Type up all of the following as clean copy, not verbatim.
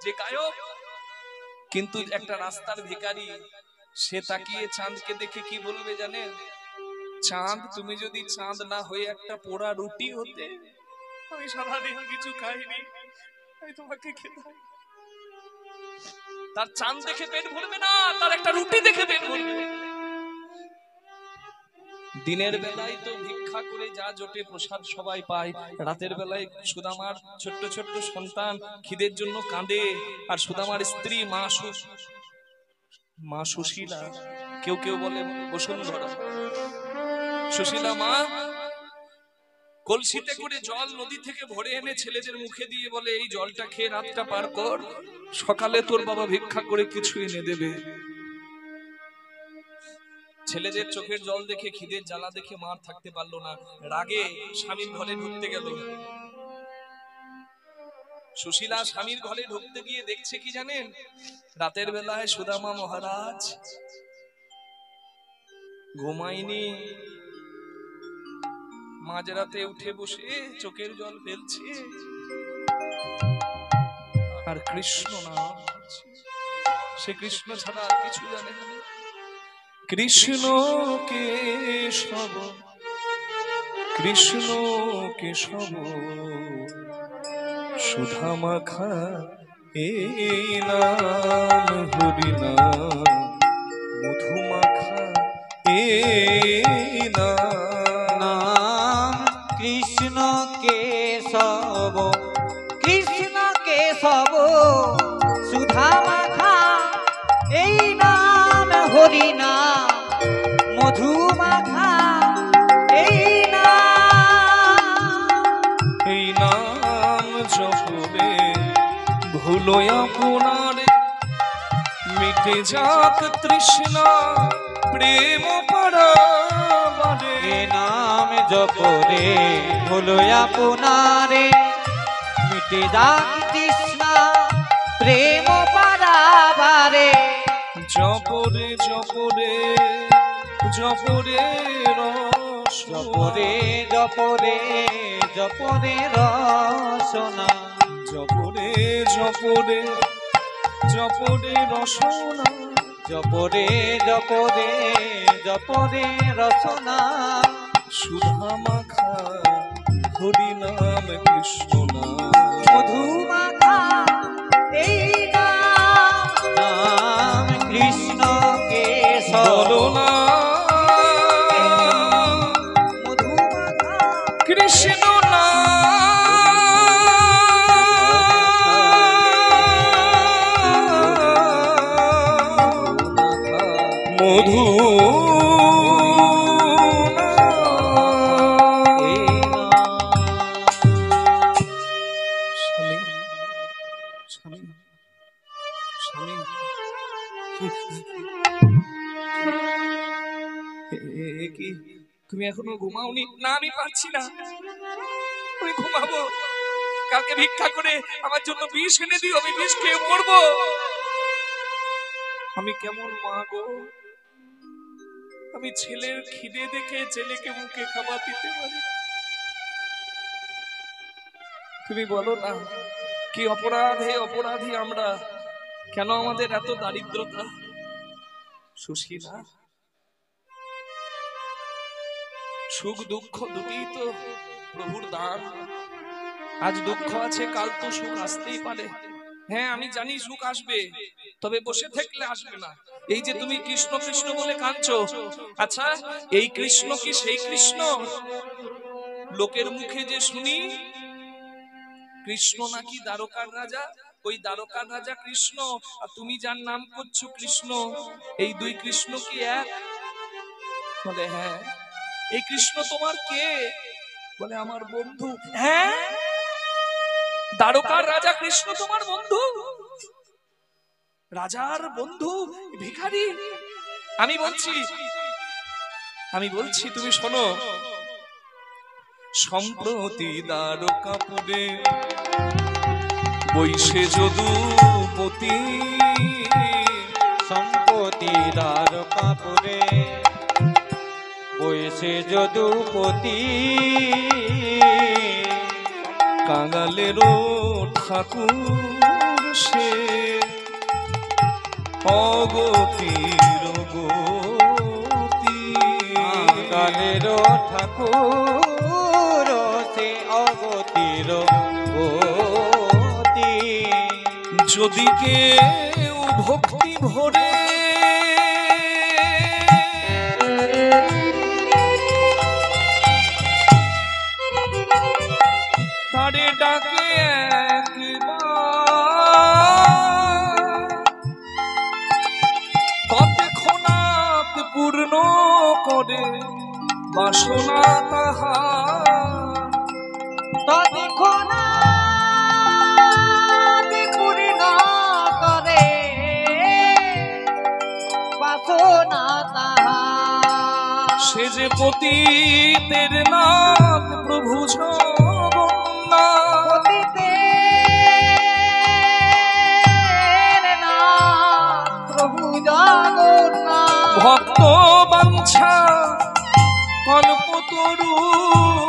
যে গায়ক, কিন্তু একটা রাস্তার ভিখারি সে তাকিয়ে চাঁদকে দেখে কি বলবে জানেন? চাঁদ, তুমি যদি চাঁদ না হয়ে একটা পোড়া রুটি হতে, আমি সারাদিন কিছু খাইনি, আমি তোমাকে খেতাম। তার চাঁদ দেখে পেট ভরবে না, তার একটা রুটি দেখে পেট ভরবে। দিনের বেলায় তো ভিক্ষা করে যা জোটে প্রসাদ সবাই পায়, রাতের বেলায় সুদামার ছোট্ট ছোট্ট সন্তান খিদের জন্য কাঁদে, আর সুদামার স্ত্রী মা সুশীলা, কেউ কেউ বলে বসুন্ধরা, সুশীলা মা কলসিতে করে জল নদী থেকে ভরে এনে ছেলেদের মুখে দিয়ে বলে, এই জলটা খেয়ে রাতটা পার কর, সকালে তোর বাবা ভিক্ষা করে কিছু এনে দেবে। ছেলেদের চোখের জল দেখে, খিদের জ্বালা দেখে মার থাকতে পারলো না, রাগে স্বামীর ঘরে ঢুকতে গেল। সুশীলা স্বামীর ঘরে ঢুকতে গিয়ে দেখছে কি জানেন? রাতের বেলায় সুদামা মহারাজ ঘুমায়নি, মাঝরাতে উঠে বসে চোখের জল ফেলছে আর কৃষ্ণ নাম, সে কৃষ্ণ ছাড়া আর কিছু জানে না। কৃষ্ণ কেশব, কৃষ্ণ কেশব, সুধা মাখা এই নাম, হরি নাম মধু মাখা এই নাম। কৃষ্ণ কেশব, কৃষ্ণ কেশব, সুধা মাখা এই নাম, হরি নাম মধু মাখা এই নাম। এই নাম জপলে ভুলো আপনার, মিটে যাক তৃষ্ণা প্রেম পারাবারে। এ নাম জপরে ভুলো আপনারে, মিটে যাক তৃষ্ণা প্রেম পারাবারে। জপরে জপরে জপরে রস, জপরে জপরে জপরে রসনা, জপরে জপরে জপরে রসনা, জপরে জপরে জপরে রসনা। সুধা মাখা হরি নাম কৃষ্ণ নাম, মধু মাখা এই নাম, কৃষ্ণ কেশব না মধু মাখা কৃষ্ণ নাম, মধু কি তুমি এখনো ঘুমাওনি? না, আমি পারছি না, আমি ঘুমাবো। কালকে ভিক্ষা করে আমার জন্য বিষ এনে দিও, আমি বিষ খেয়ে মরবো। আমি কেমন মা গো, আমি ছেলের খিদে দেখে ছেলেকে মুখে খাবার দিতে পারি। তুমি বলো না, কি অপরাধে অপরাধী আমরা, কেন আমাদের এত দারিদ্রতা? সুশীলা, সুখ দুঃখ দুটিই তো প্রভুর দান। আজ দুঃখ আছে, কাল তো সুখ আসতেই পারে। হ্যাঁ, আমি জানি সুখ আসবে, তবে বসে থাকলে আসবে না। এই যে তুমি কৃষ্ণ কৃষ্ণ বলে কাঁদছো, আচ্ছা এই কৃষ্ণ কি সেই কৃষ্ণ লোকের মুখে যে শুনি কৃষ্ণ নাকি দ্বারকার রাজা? ওই দ্বারকার রাজা কৃষ্ণ, আর তুমি যার নাম করছো কৃষ্ণ, এই দুই কৃষ্ণ কি এক? বলে হ্যাঁ। এই কৃষ্ণ তোমার কে? বলে আমার বন্ধু। হ্যাঁ, দ্বারকার রাজা কৃষ্ণ তোমার বন্ধু? রাজার বন্ধু ভিখারি? আমি বলছি তুমি শোনো। সম্প্রতি দ্বারকাপুরে বৈশে যদুপতি, সম্প্রতি দ্বারকাপুরে বৈশে যদুপতি, কাঙালেরও ঠাকুর সে অগতির গতি। কালের ঠাকুর সে অগতির গতি। যদি কেউ ভক্তি ভরে তারে ডাকে একবার, তৎক্ষণাৎ পূর্ণ করে বাসনা তাহার। তৎক্ষণাৎ পূর্ণ করে বাসনা তাহার। সে যে পতিতের নাথ প্রভু জগন্নাথ। পতিতের নাথ প্রভু জগন্নাথ। ভক্ত বাঞ্ছা কল্পতরু।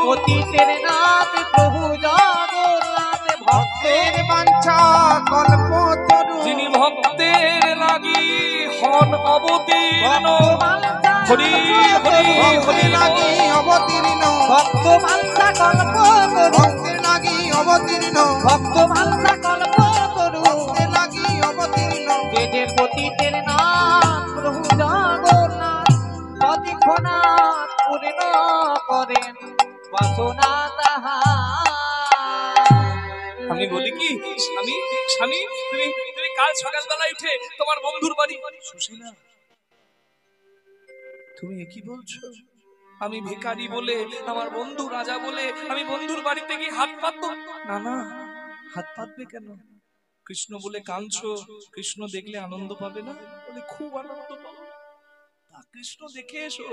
পতিতের নাথ প্রভু জগন্নাথ। ভক্তের বাঞ্ছা কল্পতরু। যিনি ভক্তের লাগি হন অবতীর্ণ। হরি হরি হরি লাগি অবতীর্ণ। ভক্ত মানসা কল্পতরু। ভক্তের লাগি অবতীর্ণ। ভক্ত মানসা কল্পতরু। ভক্তের লাগি অবতীর্ণ। যে যে পতিতের নাথ প্রভু জগন্নাথ। তৎক্ষণাৎ পূর্ণ করেন বাসনা তাহার। আমি বলি কি স্বামী স্বামী, তুমি তুমি কাল সকালবেলায় উঠে তোমার বন্ধুর বাড়ি। সুশীলা, তুমি কি বলছো? আমি ভিখারি বলে, আমার বন্ধু রাজা বলে আমি বন্ধুর বাড়িতে গিয়ে হাত পাতবো? না না, হাত পাতবে কেন? কৃষ্ণ বলে কাঁদছো, কৃষ্ণ দেখলে আনন্দ পাবে না? বলে খুব আনন্দ পাবো। কৃষ্ণ দেখে এসো,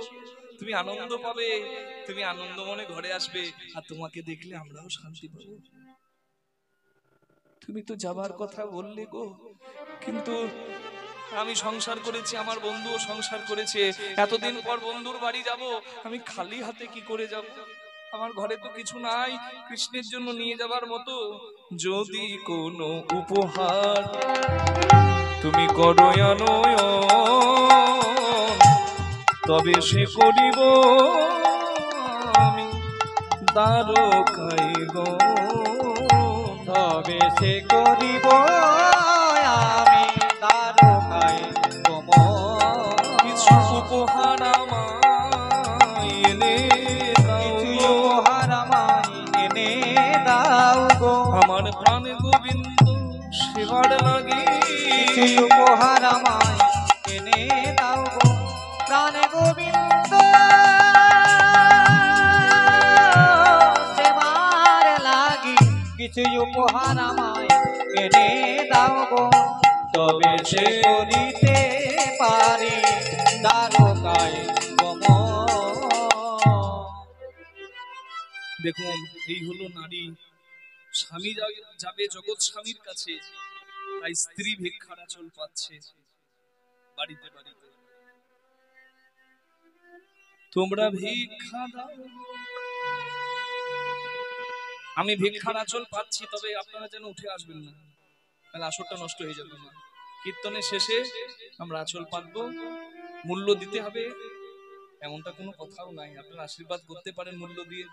তুমি আনন্দ পাবে, তুমি আনন্দ মনে ঘরে আসবে, আর তোমাকে দেখলে আমরাও শান্তি পাবো। তুমি তো যাবার কথা বললে গো, কিন্তু আমি সংসার করেছি, আমার বন্ধুও সংসার করেছে, এতদিন পর বন্ধুর বাড়ি যাব, আমি খালি হাতে কি করে যাব? আমার ঘরে তো কিছু নাই কৃষ্ণের জন্য নিয়ে যাবার মতো। যদি কোনো উপহার তুমি করো আনয়ন, তবে সে করিব আমি দ্বারকায় গো। তবে সে করিব আমি দ্বারকায় গমন। কিছু উপহার আমায় এনে দাও কিছু গো। উপহার আমায় এনে দাও গো। আমার প্রাণ গোবিন্দ সেবার লাগি। কিছু উপহার আমায় এনে দাও গো। প্রাণ গোবিন্দ সেবার লাগি কিছু উপহার আমায় এনে দাও গো। তবে সে করিতে পারি দ্বারকায় গমন। দেখুন, এই হলো নারী। স্বামী যাবে জগৎ স্বামীর কাছে, তাই স্ত্রী ভিক্ষার আঁচল পাচ্ছে বাড়িতে বাড়িতে। তোমরা ভিক্ষা দাও, আমি ভিক্ষার আঁচল পাচ্ছি, তবে আপনারা যেন উঠে আসবেন না, তাহলে আসরটা নষ্ট হয়ে যাবে না। কীর্তনের শেষে আমরা আঁচল পাতবো, মূল্য দিতে হবে এমনটা কোনো কথাও নাই। আপনারা আশীর্বাদ করতে পারেন মূল্য দিয়ে,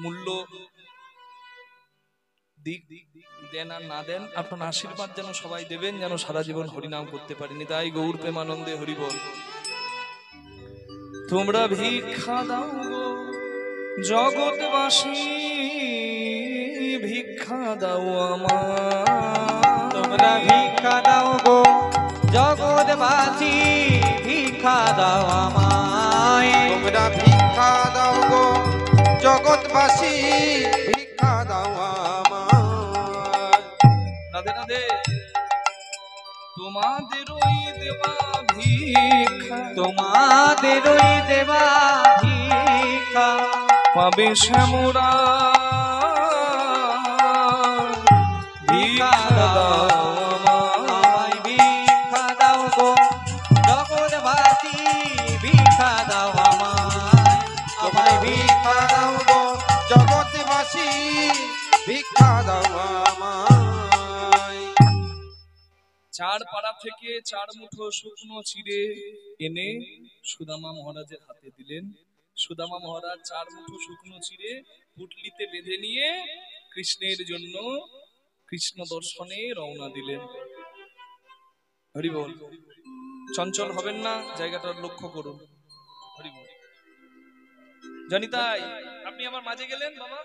মূল্য দিক দেন আর না দেন, আপনার আশীর্বাদ যেন সবাই দেবেন, যেন সারা জীবন হরিনাম করতে পারেনি। তাই গৌর প্রেমানন্দে হরিবল। তোমরা ভিক্ষা দাও গো জগৎবাসী, ভিক্ষা দাও আমার। তোমরা ভিক্ষা দাও গো জগৎবাসী, ভিক্ষা দাও আমায়। তোমরা ভিক্ষা দাও গো জগৎবাসী, ভিক্ষা দাও আমায়। রাধে রাধে। তোমাদেরই দেওয়া ভিক্ষা, তোমাদেরই দেবা ভিক্ষা পাবে শ্যামরা। ভিক্ষা দাও আমায়। ভিক্ষা দাও গো জগৎবাসী, ভিক্ষা দাও আমায়। আমায় ভিক্ষা দাও গো জগৎবাসী, ভিক্ষা দাও আমায়। চার পাড়া থেকে চার মুঠো শুকনো চিড়ে এনে সুদামা মহারাজের হাতে দিলেন। সুদামা মহারাজ চার মুঠো শুকনো চিড়ে পুটলিতে বেঁধে নিয়ে কৃষ্ণের জন্য কৃষ্ণ দর্শনে রওনা দিলেন। হরি বল। চঞ্চল হবেন না, জায়গাটা লক্ষ্য করুন। হরি বল। জানি তাই আপনি আমার মাঝে গেলেন বাবা,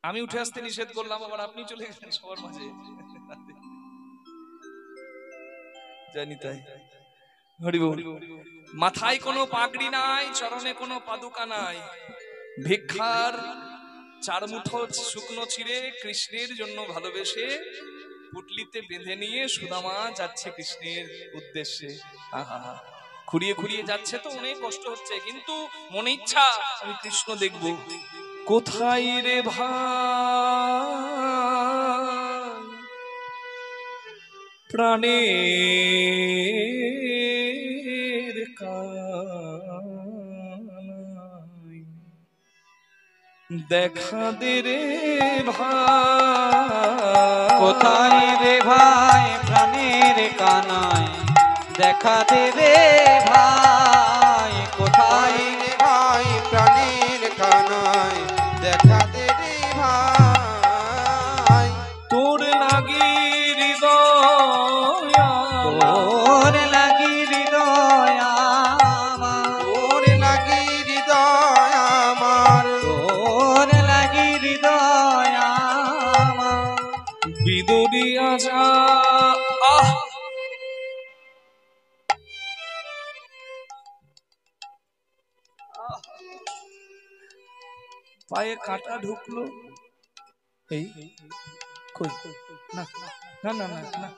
আমি উঠে আসতে নিষেধ করলাম, আবার আপনি চলে গেলেন সবার মাঝে। জানি তাই। হরি বল। মাথায় কোনো পাগড়ি নাই, চরণে কোনো পাদুকা নাই, ভিক্ষার চার মুঠো শুকনো ছিঁড়ে কৃষ্ণের জন্য ভালোবেসে পুটলিতে বেঁধে নিয়ে সুদামা যাচ্ছে কৃষ্ণের উদ্দেশ্যে। আহা, খুঁড়িয়ে খুঁড়িয়ে যাচ্ছে তো অনেক কষ্ট হচ্ছে, কিন্তু মনে ইচ্ছা আমি কৃষ্ণ দেখব। কোথায় রে ভাই প্রাণের কানাই, দেখা দে রে ভাই। কোথায় রে ভাই প্রাণের কানাই, দেখা দেবে ভাই। কোথায় রে ভাই প্রাণের কানাই, দেখা দে রে ভাই। তোর লাগি হৃদয়, তোর লাগি হৃদয় আমার, তোর লাগি হৃদয় আমার, তোর লাগি হৃদয় আমার। বিদুরিয়া যা। আহ, পায়ে কাঁটা ঢুকলো। এই কই, না না না না না,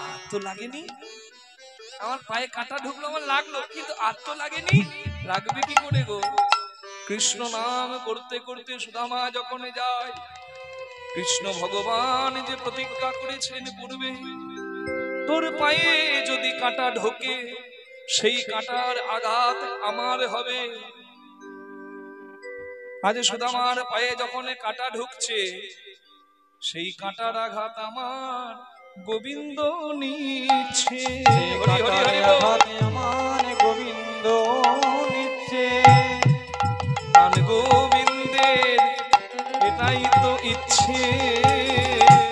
আর তো লাগেনি। আমার পায়ে কাঁটা ঢুকলো, আমার লাগলো, কিন্তু আর তো লাগেনি। লাগবে কি করে গো? কৃষ্ণ নাম করতে করতে সুদামা যখন যায়, কৃষ্ণ ভগবান যে প্রতিজ্ঞা করেছেন পূর্বে, তোর পায়ে যদি কাঁটা ঢোকে সেই কাঁটার আঘাত আমার হবে। আজ সুদামার পায়ে যখন কাঁটা ঢুকছে, সেই কাঁটার আঘাত আমার গোবিন্দ নিচ্ছে। হরি হরি হরি বল। আমার গোবিন্দ নিচ্ছে। প্রাণ গোবিন্দের এটাই তো ইচ্ছে।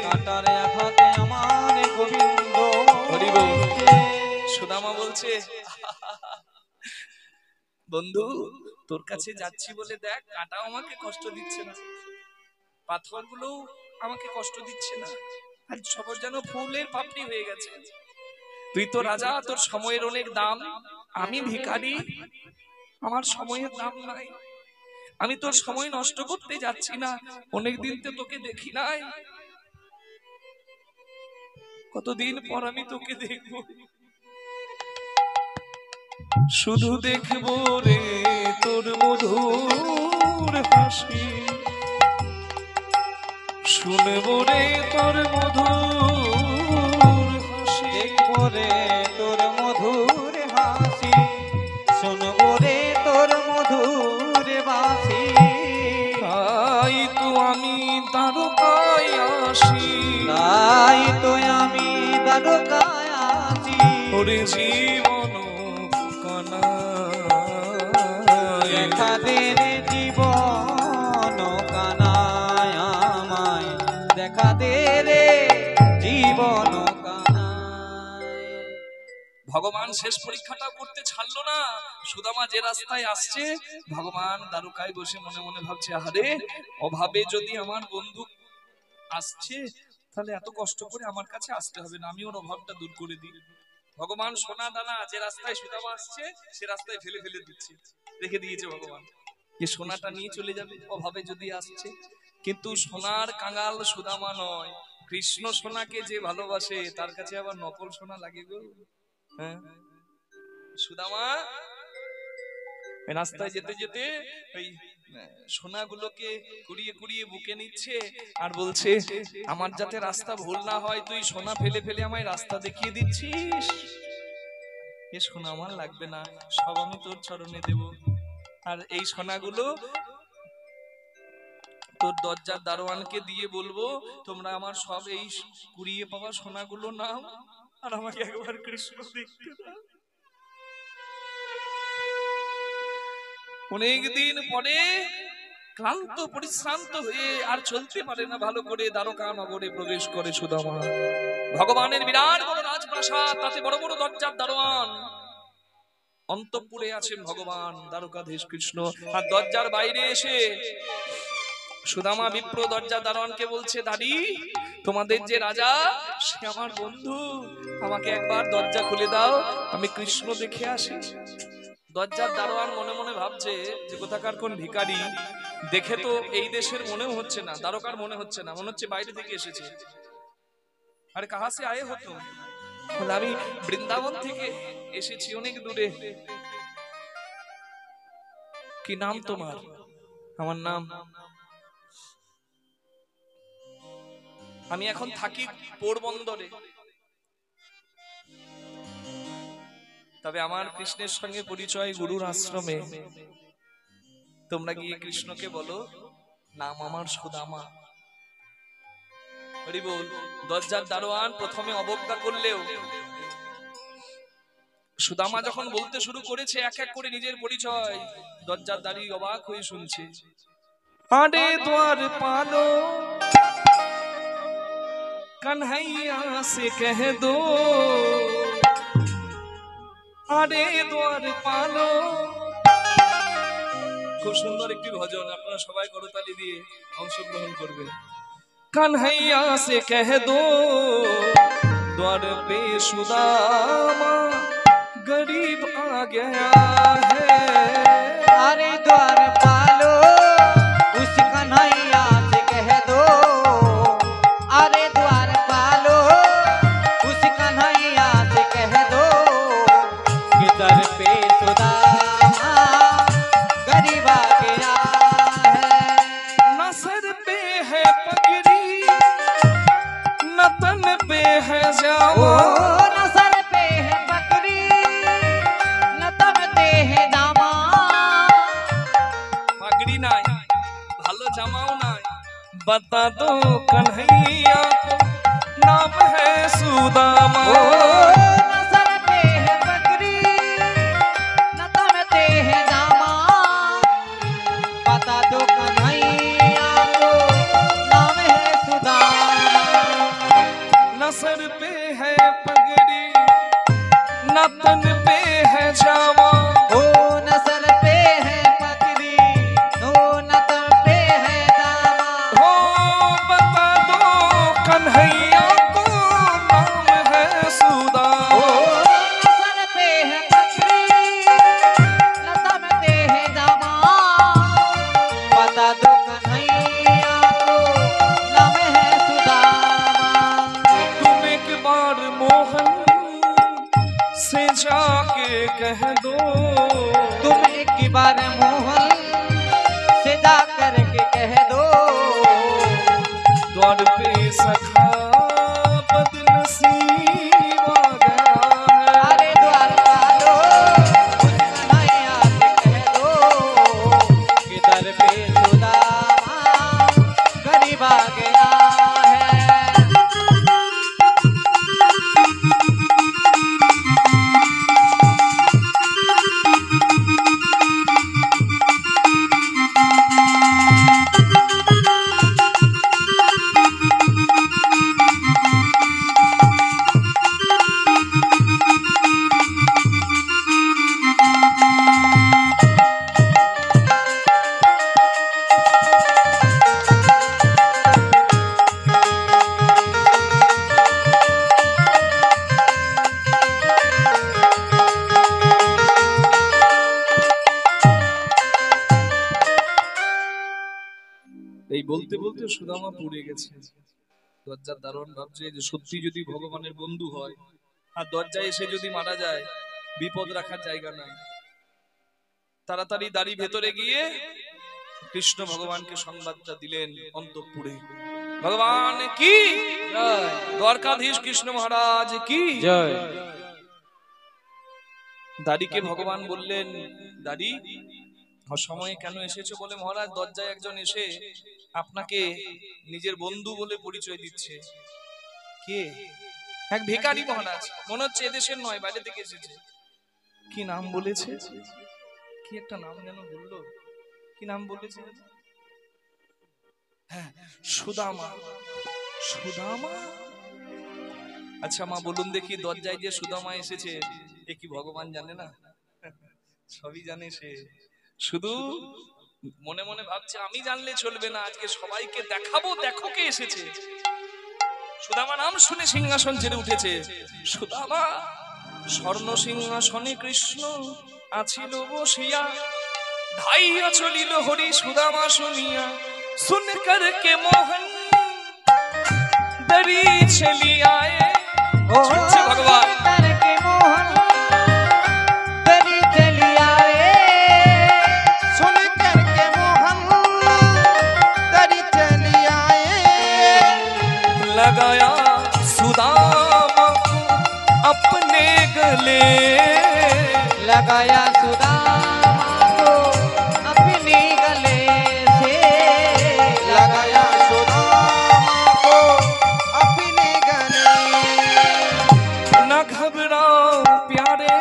কাঁটার আঘাতে আমার গোবিন্দ হরি বল। নিচ্ছে। সুদামা বলছে, বন্ধু তোর কাছে যাচ্ছি বলে দেখ, কাঁটাও আমাকে কষ্ট দিচ্ছে না, পাথরগুলো আমাকে কষ্ট দিচ্ছে না, আর সবার যেন ফুলের পাপড়ি হয়ে গেছে। তুই তো রাজা, তোর সময়ের অনেক দাম, আমি ভিখারি, আমার সময়ের দাম নাই। আমি তোর সময় নষ্ট করতে যাচ্ছি না, অনেকদিন তো তোকে দেখি নাই, কতদিন পর আমি তোকে দেখবো, শুধু দেখবো রে তোর মধুর হাসি, শুনবো রে তোর মধুর হাসি। দেখবো রে তোর মধুর হাসি, শুনবো রে তোর মধুর বাঁশি। তাই তো আমি দ্বারকায় আসি, তাই তো আমি দ্বারকায় আসি। ওরে জীবন কানাই, দেখা দে রে জীবন কানায় আমায়, দেখা দে রে জীবন কানায়। ভগবান শেষ পরীক্ষাটা করতে ছাড়লো না। সুদামা যে রাস্তায় আসছে, ভগবান দ্বারকায় বসে মনে মনে ভাবছে, আহারে অভাবে যদি আমার বন্ধু আসছে, তাহলে এত কষ্ট করে আমার কাছে আসতে হবে না, আমি ওর অভাবটা দূর করে দিই। ভগবান সোনা দানা যে রাস্তায় সুদামা আসছে সে রাস্তায় ফেলে ফেলে দিচ্ছে, রেখে দিয়েছে ভগবান, যে সোনাটা নিয়ে চলে যাবে অভাবে যদি আসছে। কিন্তু সোনার কাঙাল সুদামা নয়, কৃষ্ণ সোনাকে যে ভালোবাসে তার কাছে আবার নকল সোনা লাগে গো। হ্যাঁ, সুদামা রাস্তায় যেতে যেতে ওই সোনাগুলোকে কুড়িয়ে কুড়িয়ে বুকে নিচ্ছে আর বলছে, আমার যাতে রাস্তা ভুল না হয়, তুই সোনা ফেলে ফেলে আমায় রাস্তা দেখিয়ে দিচ্ছিস, এ সোনা আমার লাগবে না, সব আমি তোর চরণে দেব। আর এই সোনাগুলো তোর দরজার দারোয়ানকে দিয়ে বলবো তোমরা আমার সব এই কুড়িয়ে পাওয়া সোনাগুলো নাও আর আমাকে একবার কৃষ্ণ দেখতে দাও। অনেকদিন পরে ক্লান্ত পরিশ্রান্ত হয়ে আর চলতে পারে না ভালো করে দ্বারকা নগরে প্রবেশ করে সুদামা। ভগবানের বিরাট বড় রাজপ্রাসাদ, তাতে বড় বড় দরজার দারোয়ান, অন্তঃপুরে আছেন ভগবান দ্বারকাধীশ কৃষ্ণ। আর দরজার বাইরে এসে সুদামা বিপ্র দরজা দারোয়ানকে বলছে, দাদি তোমাদের যে রাজা সে আমার বন্ধু, আমাকে একবার দরজা খুলে দাও, আমি কৃষ্ণ দেখে আসি। দরজার দারোয়ান মনে মনে ভাবছে যে কোথাকার কোন ভিখারি, দেখে তো এই দেশের মনেও হচ্ছে না, দ্বারকার মনে হচ্ছে না, মনে হচ্ছে বাইরে থেকে এসেছে। আরে কাহা সে আয়ে হতো, আমি বৃন্দাবন থেকে এসেছি অনেক দূরে। কি নাম তোমার? আমার নাম, আমি এখন থাকি পোরবন্দরে, তবে আমার কৃষ্ণের সঙ্গে পরিচয় গুরুর আশ্রমে। তোমরা গিয়ে কৃষ্ণকে বলো নাম আমার সুদামা। হরি বল। দরজার দারোয়ান প্রথমে অবজ্ঞা করলেও সুদামা যখন বলতে শুরু করেছে এক এক করে নিজের পরিচয়, দরজার দাঁড়ি অবাক হয়ে শুনছে। আরে দ্বার পালো कन्हैया से कह दो, আরে দ্বার পালো। খুব সুন্দর একটি ভজন, আপনারা সবাই করতালি দিয়ে অংশগ্রহণ করবেন। कन्हैया से कह दो द्वार पे सुदामा गरीब आ गया है। अरे द्वार पालो उस कन्हैया से कह दो, अरे द्वार पालो उस कन्हैया से कह दो कि दर पे सुदामा गरीब आ गया है। न सर पे है पगड़ी न तन पे है जामा, न सर पे है पगड़ी न तन पे है जामा। पगड़ी নাই, ভালো জামাও নাই। बता दो कन्हैया को नाम है सुदामा। न सर पे है पगड़ी न तन पे है जामा। बता दो कन्हैया को नाम है सुदामा। न सर पे है पगड़ी न तन पे है जामा। ओ न सर पे है पगड़ी नो न तन पे है जामा। हो बता दो कन्हैया को नाम है सुदामा। ओ न सर पे है पगड़ी न तन पे है जामा। बता दो कन्हैया को नाम है सुदामा। तुम एक बार मोहन से जाके कह दो, तुम एक बार मोहन से जा करके कह दो द्वार पे सखा बदनसीब आ गया है। अरे द्वार पालो उस कन्हैया से कह दो कि दर पे सुदामा गरीब आ गया है। এই বলতে বলতে সুদামা পুড়ে গেছে। দরজার দারোয়ান ভাবছে যে সত্যি যদি ভগবানের বন্ধু হয় আর দরজায় এসে যদি মারা যায়, বিপদ রাখার জায়গা নাই। তাড়াতাড়ি দাড়ি ভেতরে গিয়ে কৃষ্ণ ভগবানকে সংবাদটা দিলেন অন্তঃপুরে। ভগবান কি জয়, দ্বারকাধীশ কৃষ্ণ মহারাজ কি জয়। দাড়িকে ভগবান বললেন, দাড়ি অসময়ে কেন এসেছো বলে মহারাজ দরজায় একজন এসে আপনাকে নিজের বন্ধু বলে পরিচয় দিচ্ছে। কে? এক ভিখারি মহারাজ, মনে হচ্ছে এদেশের নয়, বাইরে থেকে এসেছে। কি নাম বলেছে? কি একটা নাম যেন বললো, কি নাম বলেছে? হ্যাঁ, সুদামা। সুদামা? আচ্ছা মা বলুন দেখি, দরজায় যে সুদামা এসেছে এ কি ভগবান জানে না? সবই জানে সে, শুধু মনে মনে ভাবছে আমি জানলে চলবে না, আজকে সবাইকে দেখাবো, দেখো কে এসেছে। সুদামা নাম শুনে সিংহাসন ছেড়ে উঠেছে। সুদামা স্বর্ণ সিংহাসনে কৃষ্ণ আছিল বসিয়া, ধাইয়া চলিল হরি সুদামা শুনিয়া, শুনকর কে মোহন দরি চলিয়া। ভগবান करके मोहन दरी चली आए, सुन करके मोहन दरी चली आए, लगाया सुदामा को अपने गले, लगाया सुदामा को अपने गले से, लगाया सुदामा को अपने गले। न घबराओ प्यारे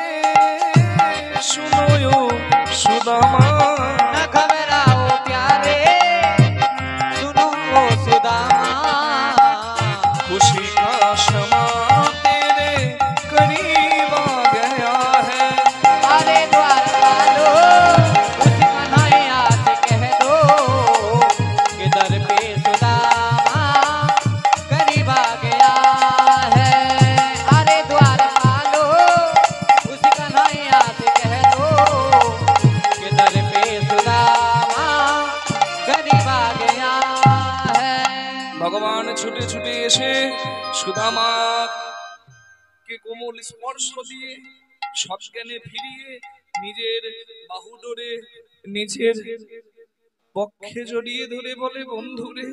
सुनो यो सुदामा, न घबराओ प्यारे सुनो वो सुदामा, खुशी का क्षमा तेरे करीब आ गया है। अरे द्वार वालो उस कन्हैया से कह दो कि दर पे सुदामा करीब आ गया है। अरे द्वार वालो उस कन्हैया से कह दो कि दर पे सुदामा करीब आ गया है। ভগবান ছুটে ছুটে এসে সুদামা কে কোমল স্পর্শ দিয়ে সজ্ঞানে ফিরিয়ে নিজের বাহু ধরে নিজের পক্ষে জড়িয়ে ধরে বলে, বন্ধুরে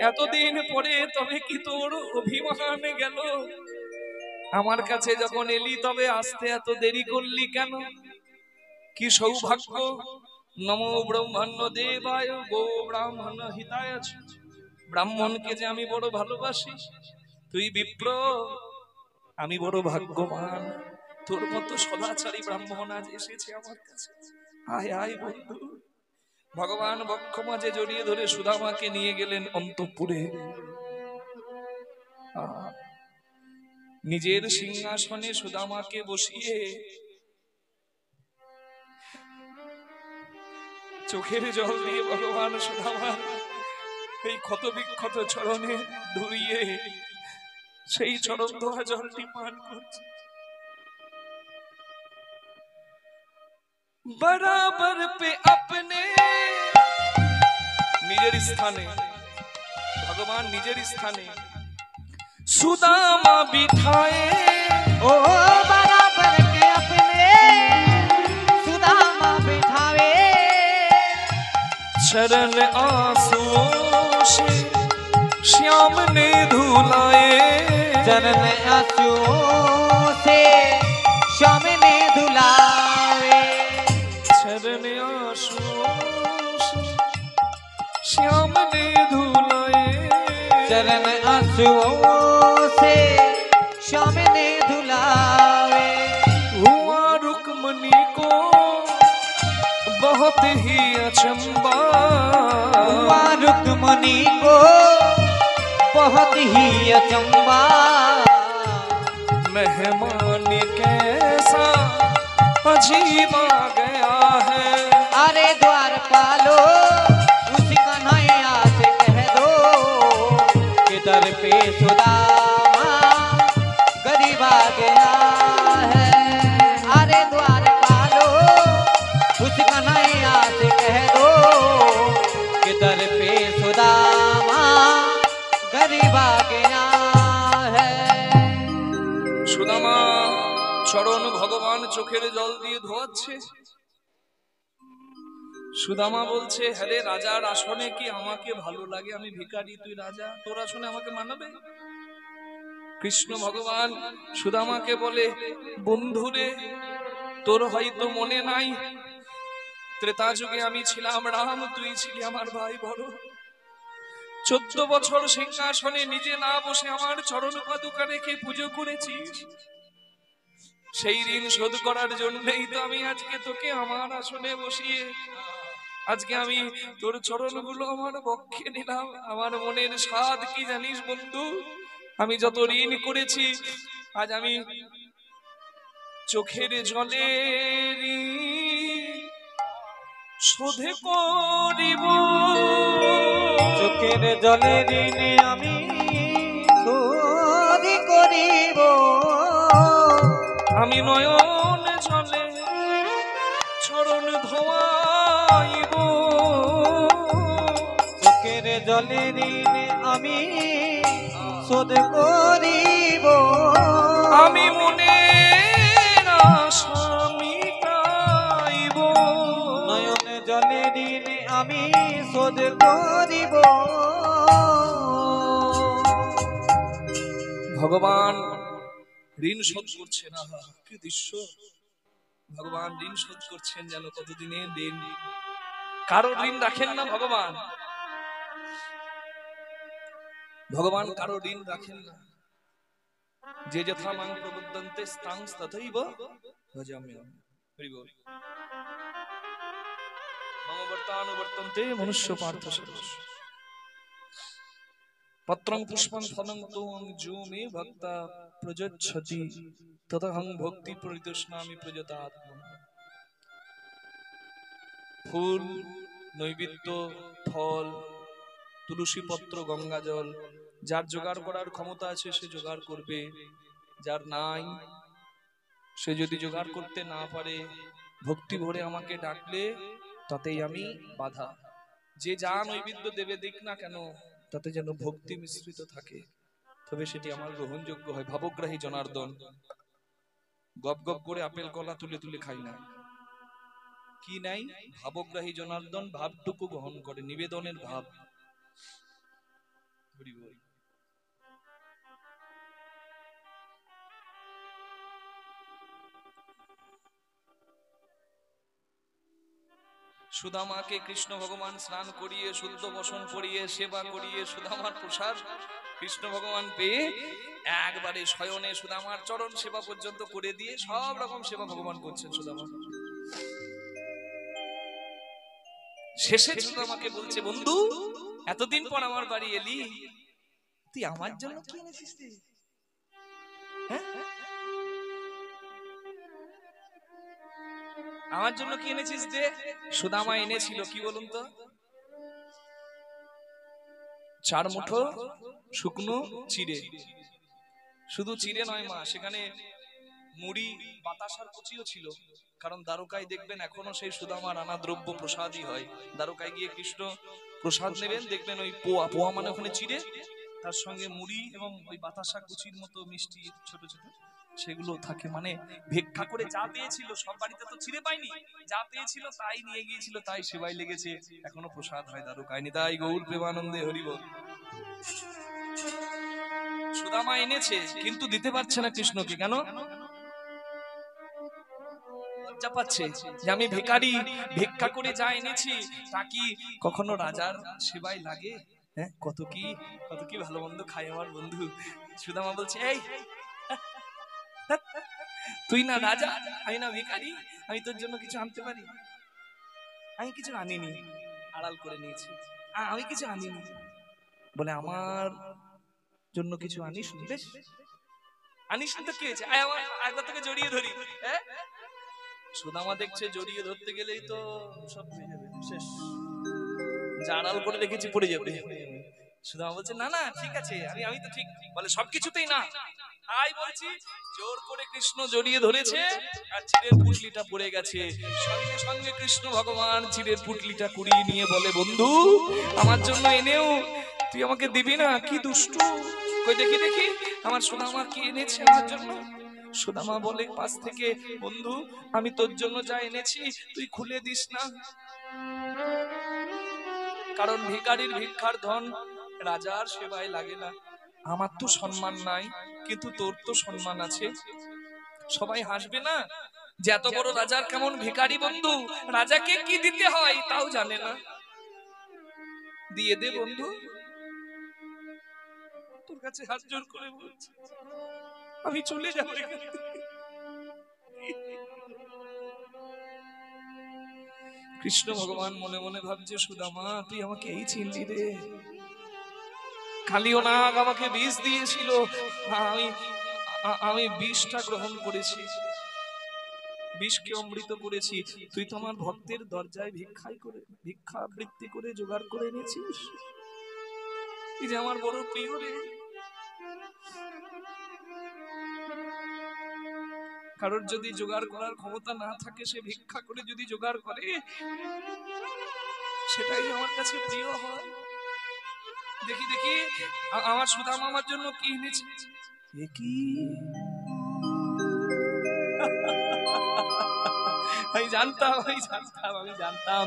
এতদিন পরে তবে কি তোর অভিমান গেল? আমার কাছে যখন এলি তবে আসতে এত দেরি করলি কেন? কি সৌভাগ্য! নমো ব্রহ্মণ্য দেবায় গো ব্রাহ্মণ হিতায়। ব্রাহ্মণকে যে আমি বড় ভালোবাসি, তুই বিপ্র, আমি বড় ভাগ্যবান, তোর মতো সদাচারী ব্রাহ্মণ আজ এসেছে আমার কাছে। আয় আয় বন্ধু। ভগবান বক্ষ মাঝে জড়িয়ে ধরে সুদামাকে নিয়ে গেলেন অন্তঃপুরে। নিজের সিংহাসনে সুদামাকে বসিয়ে চোখের জল দিয়ে ভগবান সুদামার এই ক্ষত বিক্ষত চরণে ধরিয়ে সেই চরণ ধোয়া জলটি পান করছে। বরাবর পে আপনে, নিজের স্থানে ভগবান নিজের স্থানে সুদামা বিঠায়ে, ओ बराबर के अपने सुदामा बिठावे, चरण आंसुओं से श्याम ने धुलाए, चरण आंसुओं से श्याम ने धुलावे, चरण आंसुओं से श्याम ने धुलाए, चरण आंसुओं से श्याम ने धुलावे। हुआ रुक्मणी को बहुत ही अचंबा, हुआ रुक्मणी को बहुत ही अचंबा, मेहमान कैसा अजीब आ गया है। अरे द्वारपालो उस कन्हैया से कह दो कि दर पे सुदामा गरीब आ गया है। अरे द्वारपालो उस कन्हैया से कह दो कि दर पे सुदामा गरीब आ गया है। সুদামা চরণ ভগবান চোখের জল দিয়ে ধোয়াচ্ছে। সুদামা বলছে, হ্যাঁ রাজার আসনে কি আমাকে ভালো লাগে? আমি ভিখারি, তুই রাজা, তোর আসনে আমাকে মানাবে? কৃষ্ণ ভগবান সুদামাকে বলে, বন্ধুরে তোর হয়তো মনে নাই, ত্রেতা যুগে আমি ছিলাম রাম, তুই ছিলি আমার ভাই বড়। 14 বছর সিংহাসনে নিজে না বসে আমার চরণ পাদুকা রেখে পুজো করেছিস। সেই ঋণ শোধ করার জন্যই তো আমি আজকে তোকে আমার আসনে বসিয়ে আজকে আমি তোর চরণগুলো আমার বক্ষে নিলাম। আমার মনের স্বাদ কি জানিস বন্ধু? আমি যত ঋণ করেছি আজ আমি চোখের জলে শোধ করিব। চোখের জলে ঋণে আমি শোধ করিব। আমি নয়ন জলে চরণ ধোয়াইব। চোখের জলে ঋণে আমি শোধ করিব। আমি মনে আশা মিটাইব। নয়ন জলে ঋণে আমি শোধ করিব। ভগবান ঋণ শোধ করছেন। আহা কি দৃশ্য! ভগবান ঋণ শোধ করছেন যেন কতদিনের দিন। কারো ঋণ রাখেন না ভগবান। ভগবান কারো ঋণ রাখেন না। যে যথা মাং প্রবুদ্ধন্তে স্তাং তথৈব ভজাম্যহম। হরি বল। মম বর্তানুবর্তন্তে মনুষ্য পার্থ সর্বস্ব। পত্রং পুষ্পং ফলং তোং যো মে ভক্তা প্রযচ্ছতি ততহং ভক্তি পরিতৃষ্ণামি প্রযতাত্মনা। ফুল, নৈবেদ্য, ফল, তুলসী পত্র, গঙ্গা জল, যার জোগাড় করার ক্ষমতা আছে সে জোগাড় করবে। যার নাই সে যদি জোগাড় করতে না পারে ভক্তি ভরে আমাকে ডাকলে তাতেই আমি বাধা। যে যা নৈবেদ্য দেবে দিক না কেন তাতে যেন ভক্তি মিশ্রিত থাকে, তবে সেটি আমার গ্রহণযোগ্য হয়। ভাবগ্রাহী জনার্দন। গপ গপ করে আপেল কলা তুলে তুলে খাই না। কি নাই? ভাবগ্রাহী জনার্দন ভাবটুকু গ্রহণ করে, নিবেদনের ভাব। সুদামাকে কৃষ্ণ ভগবান স্নান করিয়ে শুদ্ধ বসন করিয়ে সেবা করিয়ে সুদামার প্রসাদ কৃষ্ণ ভগবান পেয়ে একবারে শয়নে সুদামার চরণ সেবা পর্যন্ত করে দিয়ে সব রকম সেবা ভগবান করছেন সুদামা। শেষে সুদামাকে বলছে, বন্ধু এতদিন পর আমার বাড়ি এলি, তুই আমার জন্য কি এনেছিস? আমার জন্য কি এনেছিস দে? সুদামা এনেছিল কি বলুন তো? 4 মুঠো শুকনো চিড়ে। শুধু চিড়ে নয় মা, সেখানে মুড়ি বাতাসার কুচিও ছিল। কারণ দ্বারকায় দেখবেন এখনো সেই সুদামার আনা দ্রব্য প্রসাদই হয়। দ্বারকায় গিয়ে কৃষ্ণ প্রসাদ নেবেন, দেখবেন ওই পোয়া, পোয়া মানে ওখানে চিড়ে, তার সঙ্গে মুড়ি এবং ওই বাতাসা কুচির মতো মিষ্টি ছোট ছোট সেগুলো থাকে। মানে ভিক্ষা করে যা পেয়েছিল, সব বাড়িতে তো চিড়ে পায়নি, যা পেয়েছিল তাই নিয়ে গিয়েছিল, তাই সেবাই লেগেছে। এখনো প্রসাদ হয় দ্বারকায়। নিতাই গৌর প্রেমানন্দে হরি বল। সুদামা এনেছে কিন্তু দিতে পারছে না কৃষ্ণকে। কেন? লজ্জা পাচ্ছে যে আমি ভিখারি, ভিক্ষা করে যা এনেছি তা কি কখনো রাজার সেবায় লাগে? হ্যাঁ, কত কি ভালো মন্দ খায় আমার বন্ধু। সুদামা বলছে, এই তুই না রাজা, আমি না ভিখারি, আমি তোর জন্য কিছু আনতে পারি? আমি কিছু আনিনি, আড়াল করে নিয়েছি। আমি কিছু আনিনি বলে আমার জন্য কিছু আনিস? বেশ আনিস তো কি হয়েছে, একবার তোকে জড়িয়ে ধরি। সুদামা দেখছে জড়িয়ে ধরতে গেলেই তো সব হয়ে যাবে, শেষ। যা আড়াল করে রেখেছি পড়ে যাবে। সুদামা বলছে, না না ঠিক আছে, আমি তো ঠিক। বলে সবকিছুতেই না, আই বলছি। জোর করে কৃষ্ণ জড়িয়ে ধরেছে আর চিড়ের পুটলিটা পড়ে গেছে। সঙ্গে সঙ্গে কৃষ্ণ ভগবান চিড়ের পুটলিটা কুড়িয়ে নিয়ে বলে, বন্ধু আমার জন্য এনেও তুই আমাকে দিবি না? কি দুষ্টু! কই দেখি দেখি আমার সুদামা কি এনেছে আমার জন্য। সুদামা বলে পাশ থেকে, বন্ধু আমি তোর জন্য যা এনেছি তুই খুলে দিস না, কারণ ভিখারির ভিক্ষার ধন রাজার সেবায় লাগে না। আমার তো সম্মান নাই, কিন্তু তোর তো সম্মান আছে। সবাই হাসবে না? যে এত বড় রাজার কেমন ভিখারি বন্ধু, রাজাকে কি দিতে হয় তাও জানে না। দিয়ে দে বন্ধু, তোর কাছে হাত জোর করে বলছি, আমি চলে যাব এখান থেকে। কৃষ্ণ ভগবান মনে মনে ভাবছে, সুদামা তুই আমাকে এই চিনলি রে? কালিও নাগ আমাকে বিষ দিয়েছিল, আমি বিষটা গ্রহণ করেছি, বিষকে অমৃত করেছি। তুই তো আমার ভক্তের দরজায় ভিক্ষা বৃত্তি করে জোগাড় করে এনেছিস। এই যে আমার বড় প্রিয় রে। কারোর যদি জোগাড় করার ক্ষমতা না থাকে, সে ভিক্ষা করে যদি জোগাড় করে, সেটাই আমার কাছে প্রিয় হয়। দেখি দেখি আমার সুদামা আমার জন্য কি এনেছে। কি আমি জানতাম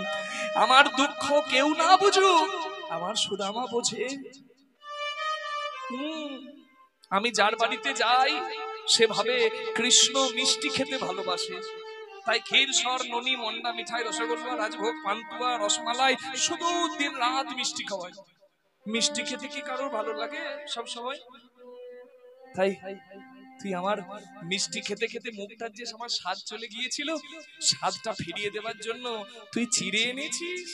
আমার দুঃখ কেউ না বুঝুক, আমার সুদামা বোঝে। আমি যার বাড়িতে যাই সে ভাবে কৃষ্ণ মিষ্টি খেতে ভালোবাসে, তাই ক্ষীর সর ননি মন্ডা মিঠাই রসগোল্লা রাজভোগ পান্তুয়া রসমালাই শুধু দিন রাত মিষ্টি খাওয়ায়। মিষ্টি খেতে কি কারোর ভালো লাগে সব সময়? তাই তুই আমার মিষ্টি খেতে খেতে মুখটার যে আমার স্বাদ চলে গিয়েছিল, স্বাদটা ফিরিয়ে দেবার জন্য তুই চিড়ে এনেছিস।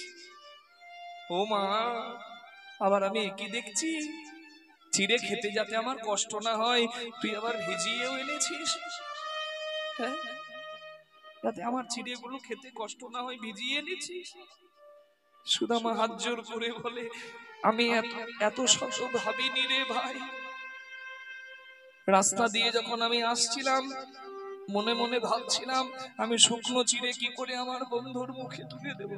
ও মা, আবার আমি একই দেখছি, চিড়ে খেতে যাতে আমার কষ্ট না হয় তুই আবার ভিজিয়েও এনেছিস। হ্যাঁ, যাতে আমার চিড়েগুলো খেতে কষ্ট না হয় ভিজিয়ে এনেছিস। সুদামা হাত জোর করে বলে, আমি এত শত ভাবিনি রে ভাই। রাস্তা দিয়ে যখন আমি আসছিলাম মনে মনে ভাবছিলাম আমি শুকনো চিড়ে কি করে আমার বন্ধুর মুখে তুলে দেব।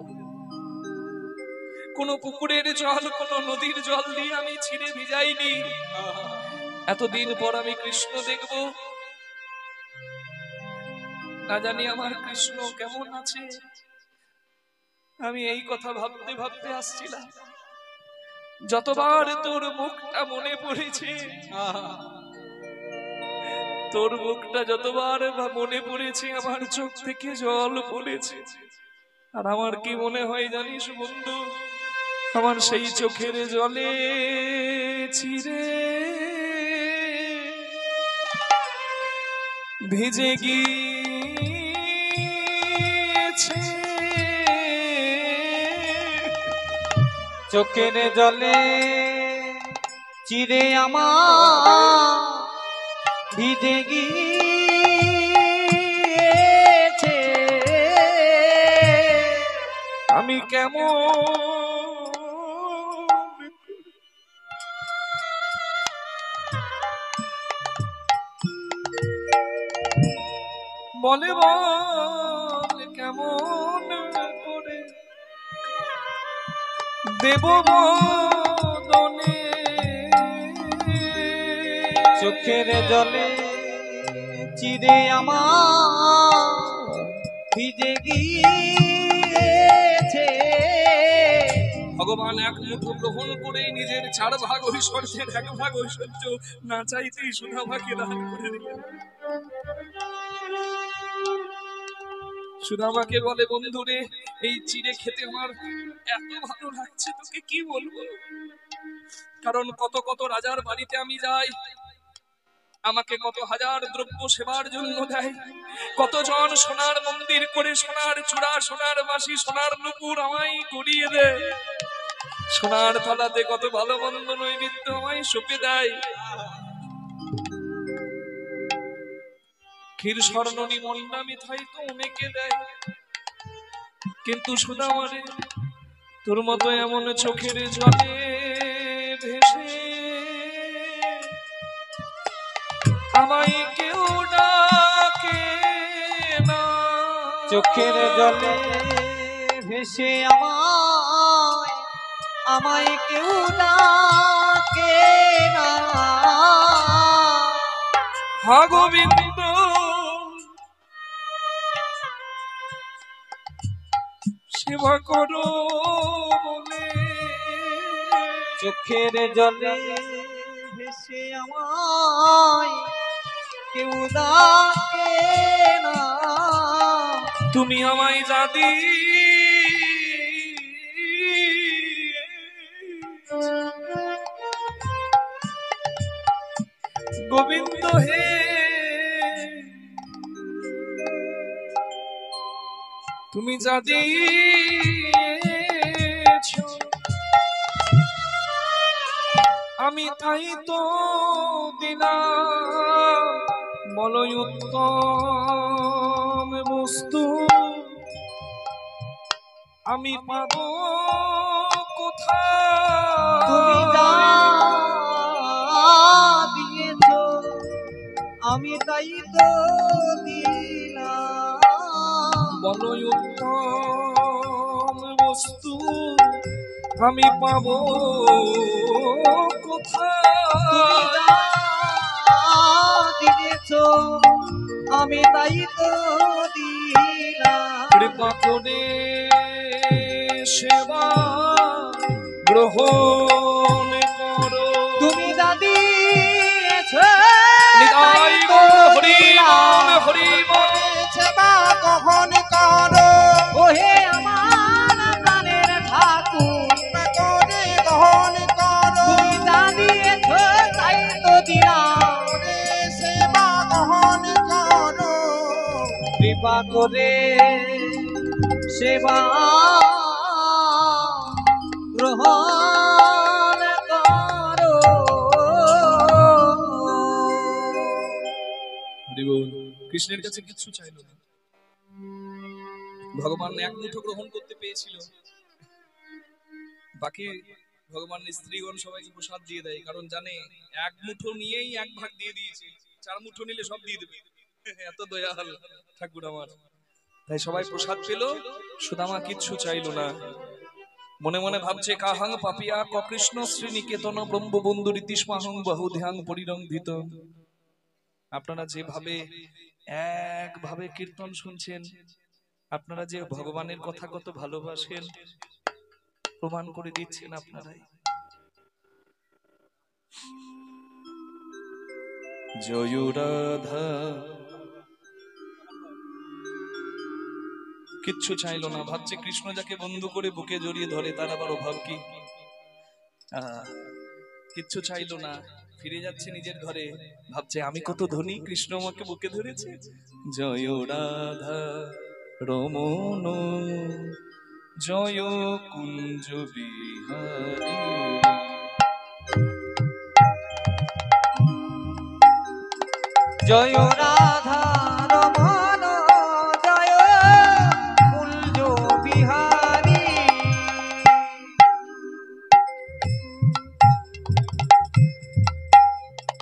কোন পুকুরের জল, কোন নদীর জল দিয়ে আমি চিড়ে ভিজাইনি। এতদিন পর আমি কৃষ্ণ দেখব, না জানি আমার কৃষ্ণ কেমন আছে। আমি এই কথা ভাবতে ভাবতে আসছিলাম, যতবার তোর মুখটা মনে পড়েছে, তোর মুখটা যতবার মনে পড়েছে আমার চোখ থেকে জল পড়েছে। আর আমার কি মনে হয় জানিস বন্ধু, আমার সেই চোখের জলে চিরে ভিজে গিয়েছে, চোখের জলে চিরে আমার ভিজে গিয়েছে। আমি কেমন বলে বল কেমন করে দেব বদনে, চোখের জলে চিরে আমার ভিজে গিয়েছে। ভগবান এক মুঠো গ্রহণ করে নিজের 4 ভাগ ঐশ্বর্যের 1 ভাগ ঐশ্বর্য না চাইতেই সুদামাকে দান করে দিলেন। সুদামাকে বলে, বন্ধুরে এই চিড়ে খেতে আমার এত ভালো লাগছে, তোকে কি বলবো। কারণ কত কত রাজার বাড়িতে আমি যাই, আমাকে কত হাজার দ্রব্য সেবার জন্য দেয়, কতজন সোনার মন্দির করে সোনার চূড়া, সোনার বাঁশি, সোনার নুপুর আমায় গড়িয়ে দেয়, সোনার থালাতে কত ভালো মন্দ নৈবেদ্য আমায় সঁপে দেয়, ক্ষীর স্বর্ণনি মন্ডা মিঠাই তো অনেকে দেয়। কিন্তু সুদামারে তোর মতো এমন চোখের জলে ভেসে আমায় কেউ ডাকে না, চোখের জলে ভেসে আমায় কেউ ডাকে না। হা গোবিন্দ সেবা করো বলে, চোখের জলে ভেসে আমায় কেউ ডাকে না। তুমি আমায় জাদি গোবিন্দ হে, তুমি যা দিয়েছো আমি তাই তো দিলাম, বলই উত্তম বস্তু আমি পাবো কোথায়? তুমি যা দিয়েছো আমি তাই তো দিলাম, বলই উত্তম বস্তু আমি পাবো কোথায়? দিয়েছো আমি তাই তো দিলাম, কৃপা করে সেবা গ্রহণ করো। তুমি যা দিয়েছো নিতাই গৌর হরি বল, হরি বল। সেবা গ্রহণ করো, ওহে আমার প্রাণের ঠাকুর, করে গ্রহণ করো, তুমি যা দিয়েছো তাই তো দিলাম, সেবা গ্রহণ করো, কৃপা করে সেবা গ্রহণ করো। কৃষ্ণের কাছে কিছু চাইল না, ভগবান এক মুঠো গ্রহণ করতে পেয়েছিল, বাকি ভগবান স্ত্রীগণ সবাইকে প্রসাদ দিয়ে দেয়, কারণ জানে এক মুঠো নিয়েই এক ভাগ দিয়ে দিয়েছে, 4 মুঠো নিলে সব দিয়ে দেবে, এত দয়াল ঠাকুর আমার। তাই সবাই প্রসাদ পেল, সুদামা কিচ্ছু চাইল না, মনে মনে ভাবছে কাহাং পাপিয়া কৃষ্ণ শ্রী নিকেতন ব্রহ্মবন্ধু রীতিস্মাহং বহু ধ্যান পরিরঙ্গিত। আপনারা যেভাবে একভাবে কীর্তন শুনছেন, আপনারা যে ভগবানের কথা কত ভালোবাসেন প্রমাণ করে দিচ্ছেন আপনারাই। জয় রাধা, কিচ্ছু চাইলো না, ভাবছে কৃষ্ণ যাকে বন্ধু করে বুকে জড়িয়ে ধরে তার আবার অভাব কি? কিচ্ছু চাইলো না, ফিরে যাচ্ছে নিজের ঘরে, ভাবছে আমি কত ধনী, কৃষ্ণ আমাকে বুকে ধরেছে। জয় রাধা রমন জয় কুঞ্জ বিহারী, জয় রাধা রমন জয় কুঞ্জ বিহারী,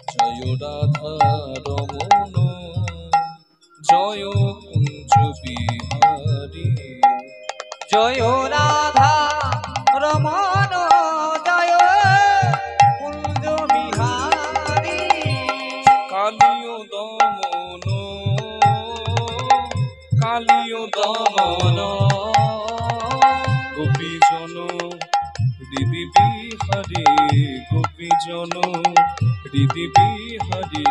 জয় রাধা রমন জয় কুঞ্জ বিহারী, জয় রাধা রমন জয় কুঞ্জ বিহারী, কালিয় দমন কালিয় দমন গোপীজন হৃদি বিহারী, গোপীজন হৃদি বিহারী,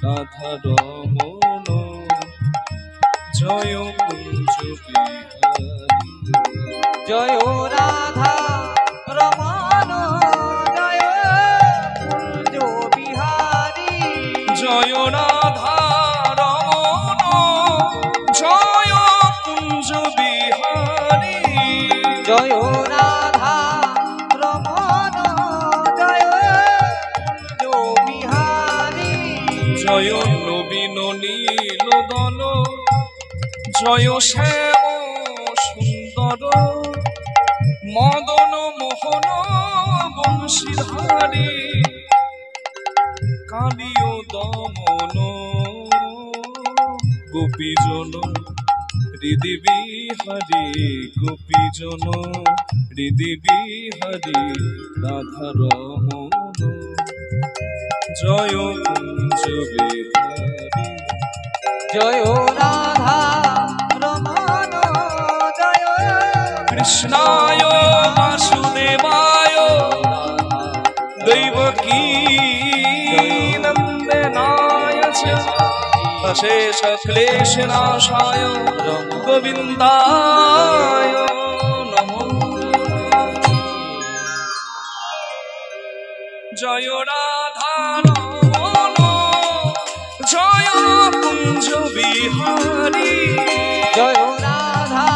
রাধা রমন জয় কুঞ্জ বিহারী, জয় রাধা রমন জয় কুঞ্জ বিহারী, জয় রাধা রমন জয় কুঞ্জ বিহারী, জয় রাধা রমন জয় কুঞ্জ বিহারী, জয় নবীন নীলদল জয় শ্যাম সুন্দর, মদন মোহন বংশীধারী, কালিয় দমন গোপীজন হৃদি বিহারী, গোপীজন হৃদি বিহারী, রাধা রমন জয় কুঞ্জ বিহারী, জয় রাধা রমন জয় কৃষ্ণায় বাসুদেবায় দৈবকী নন্দনায় চ অশেষ ক্লেশ নাশায় গোবিন্দায় নমঃ। জয় রাধা রমণ জয় কুঞ্জ বিহারী, জয় রাধা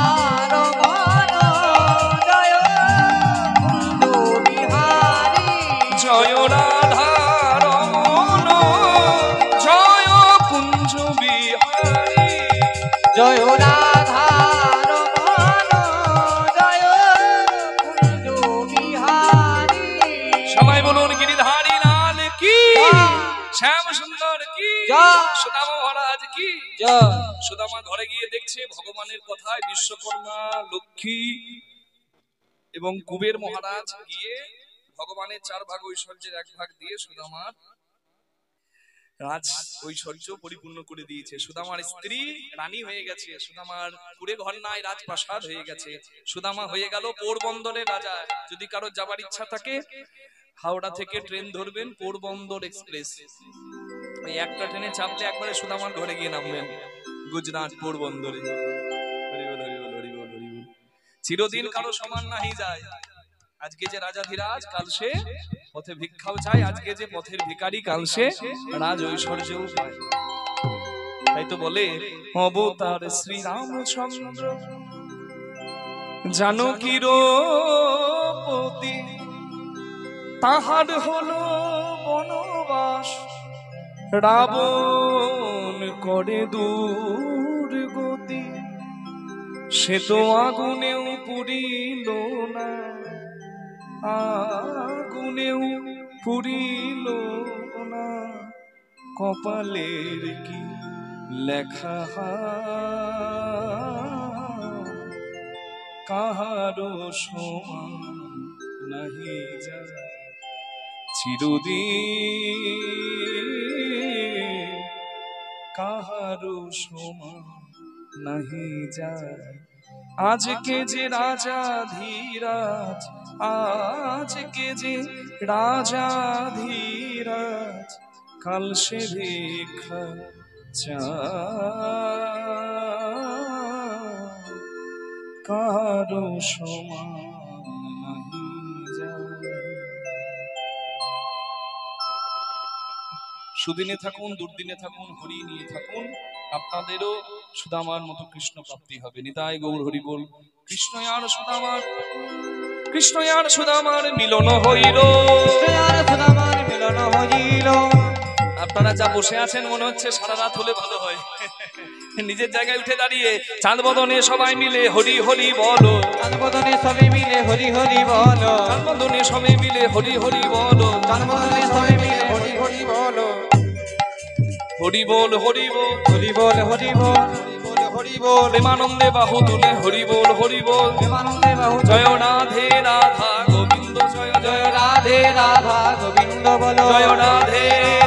রমণ জয় কুঞ্জ বিহারী, জয় রাধা রমণ জয় কুঞ্জ বিহারী, জয় রাধা রমণ জয় কুঞ্জ বিহারী। সবাই বলুন গিরিধারী লাল কি, শ্যাম সুন্দর কি, জয়। সুদামা মহারাজ কি। জয়। সুদামা ঘরে গিয়ে দেখছে ভগবানের কথায় বিশ্বকর্মা, লক্ষ্মী এবং কুবের মহারাজ গিয়ে ভগবানের 4 ভাগ ঐশ্বর্যের 1 ভাগ দিয়ে সুদামার রাজ ঐশ্বর্য পরিপূর্ণ করে দিয়েছে। সুদামার স্ত্রী রানী হয়ে গেছে, সুদামার কুড়ে ঘর নাই, রাজপ্রাসাদ হয়ে গেছে। সুদামা হয়ে গেল পোরবন্দরের রাজা। যদি কারো যাবার ইচ্ছা থাকে হাওড়া থেকে ট্রেন ধরবেন, পোরবন্দর এক্সপ্রেস, ওই একটা ট্রেনে চাপলে একবারে সুদামার ঘরে গিয়ে নামবেন, গুজরাট পোরবন্দরে। হরিবল হরিবল হরিবল হরিবল। চিরদিন কারো সমান নাহি যায়। আজকে যে রাজাধিরাজ কাল সে পথে ভিক্ষাও চায়, আজকে যে পথের ভিখারি কাল সে রাজ ঐশ্বর্যও পায়। তাই তো বলে অবতার শ্রী রামচন্দ্র জানকীর পতি, তাহার হলো বনবাস, রাবণ করে দুর্গতি, সে তো আগুনেও পুরিল না, আগুনেও পুরিল না, কপালের কি লেখা কাহারো সমান নাহি যায়, চিরদিন কাহারো সমান নাহি যায়। আজকে যে রাজা ধীরাজ, আজকে যে রাজা ধীরাজ, কাল সে ভিক্ষা চায়, কারো সমান নাহি যায়। সুদিনে থাকুন, দুর্দিনে থাকুন, হরি নিয়ে থাকুন, আপনাদেরও সুদামার মতো কৃষ্ণ প্রাপ্তি হবে। নিতাই গৌর হরি বল। কৃষ্ণ আর সুদামার, কৃষ্ণ আর সুদামার মিলন হইল, সুদামার মিলন হইল। আপনারা যা বসে আছেন মনে হচ্ছে সারা রাত হলে ভালো হয়। নিজের জায়গায় উঠে দাঁড়িয়ে চাঁদ বদনে সবাই মিলে হরি হরি বলো, চাঁদ বদনে সবাই মিলে হরি হরি বলো, চাঁদ বদনে সবাই মিলে হরি হরি বলো, চাঁদ বদনে সবাই মিলে হরি হরি বলো, হরি বল হরি বল হরি বল হরি বল হরি বল, প্রেমানন্দে বাহু তুলে হরি বল হরি বল। প্রেমানন্দে বাহু জয় রাধে রাধা গোবিন্দ জয় জয় রাধে রাধা গোবিন্দ বলো, জয় রাধে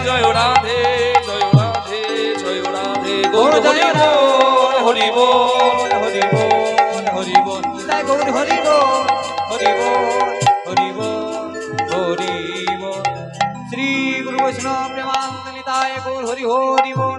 জয় রাধে জয় রাধে জয় রাধে গৌর হরি বল হরি বল হরি বল হরি বল, জয় গৌর হরি বল হরি বল হরি বল হরি বল। শ্রী গুরু বৈষ্ণব প্রেমানন্দ নিতাই গৌর হরি হরি বল।